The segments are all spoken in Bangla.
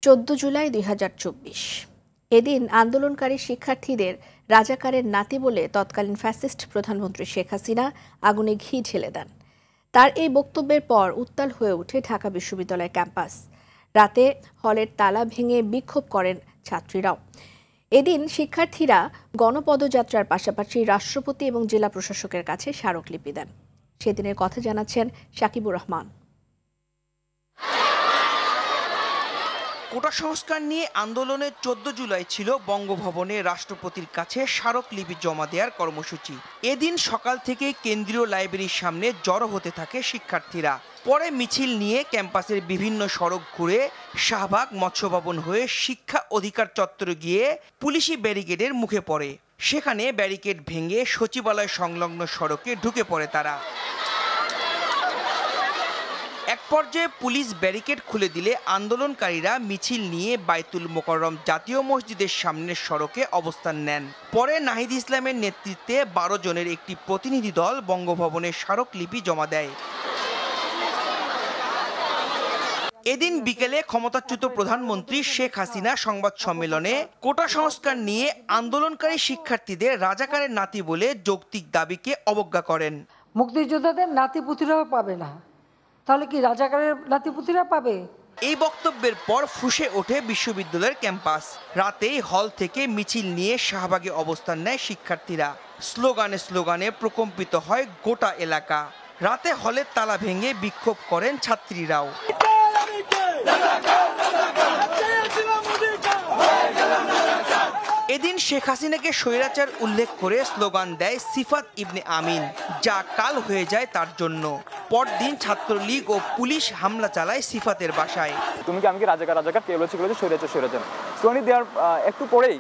14 জুলাই 2024। এদিন আন্দোলনকারী শিক্ষার্থীদের রাজাকারের নাতি বলে তৎকালীন ফ্যাসিস্ট প্রধানমন্ত্রী শেখ হাসিনা আগুনে ঘি ঢেলে দেন। তার এই বক্তব্যের পর উত্তাল হয়ে ওঠে ঢাকা বিশ্ববিদ্যালয় ক্যাম্পাস। রাতে হলের তালা ভেঙে বিক্ষোভ করেন ছাত্রীরাও। এদিন শিক্ষার্থীরা গণপদযাত্রার পাশাপাশি রাষ্ট্রপতি এবং জেলা প্রশাসকের কাছে স্মারকলিপি দেন। সেদিনের কথা জানাচ্ছেন শাকিবুর রহমান। কোটা সংস্কার নিয়ে আন্দোলনের 14 জুলাই ছিল বঙ্গভবনে রাষ্ট্রপতির কাছে স্মারকলিপি জমা দেওয়ার কর্মসূচি। এদিন সকাল থেকে কেন্দ্রীয় লাইব্রেরির সামনে জড়ো হতে থাকে শিক্ষার্থীরা। পরে মিছিল নিয়ে ক্যাম্পাসের বিভিন্ন সড়ক ঘুরে শাহবাগ মৎস্য ভবন হয়ে শিক্ষা অধিকার চত্বরে গিয়ে পুলিশি ব্যারিকেডের মুখে পড়ে। সেখানে ব্যারিকেড ভেঙে সচিবালয় সংলগ্ন সড়কে ঢুকে পড়ে তারা। এক পর্যায়ে পুলিশ ব্যারিকেড খুলে দিলে আন্দোলনকারীরা মিছিল নিয়ে বাইতুল মোকাররম জাতীয় মসজিদের সামনের সড়কে অবস্থান নেন। পরে নাহিদ ইসলামের নেতৃত্বে 12 জনের একটি প্রতিনিধি দল বঙ্গভবনের স্মারকলিপি জমা দেয়। এদিন বিকেলে ক্ষমতাচ্যুত প্রধানমন্ত্রী শেখ হাসিনা সংবাদ সম্মেলনে কোটা সংস্কার নিয়ে আন্দোলনকারী শিক্ষার্থীদের রাজাকারের নাতি বলে যৌক্তিক দাবিকে অবজ্ঞা করেন। মুক্তিযোদ্ধাদের নাতিপুতিরাও পাবে না, তাহলে কি রাজাকারের নাতিপুতিরা পাবে? এই বক্তব্যের পর ফুঁসে ওঠে বিশ্ববিদ্যালয়ের ক্যাম্পাস। রাতেই হল থেকে মিছিল নিয়ে শাহবাগে অবস্থান নেয় শিক্ষার্থীরা। স্লোগানে স্লোগানে প্রকম্পিত হয় গোটা এলাকা। রাতে হলের তালা ভেঙে বিক্ষোভ করেন ছাত্রীরাও। এদিন শেখ হাসিনাকে স্বৈরাচার উল্লেখ করে স্লোগান দেয় সিফাত ইবনে আমিন, যা কাল হয়ে যায় তার জন্য। পরদিন ছাত্রলীগ ও পুলিশ হামলা চালায় সিফাতের বাসায়। তুমি কি আমি কি রাজাকার কে বলেছি স্বৈরাচার স্লোগান দেওয়ার একটু পরেই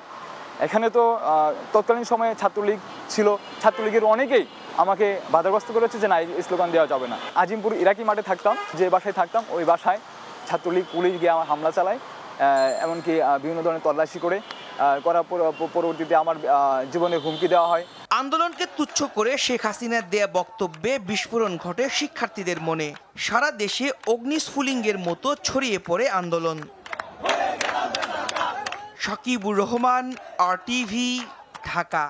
এখানে তো তৎকালীন সময়ে ছাত্রলীগ ছিল, ছাত্রলীগের অনেকেই আমাকে বাধাগ্রস্ত করেছে যে না, এই স্লোগান দেওয়া যাবে না। আজিমপুর ইরাকি মাঠে থাকতাম, যে বাসায় থাকতাম ওই বাসায় ছাত্রলীগ পুলিশ গিয়ে আমার হামলা চালায়, এমনকি বিভিন্ন ধরনের তল্লাশি করার পরবর্তীতে আমার জীবনে হুমকি দেওয়া হয়। আন্দোলনকে তুচ্ছ করে শেখ হাসিনার দেয়া বক্তব্যে বিস্ফোরণ ঘটে শিক্ষার্থীদের মনে। সারা দেশে অগ্নিস্ফুলিঙ্গের মতো ছড়িয়ে পড়ে আন্দোলন। শাকিবুর রহমান, RTV, ঢাকা।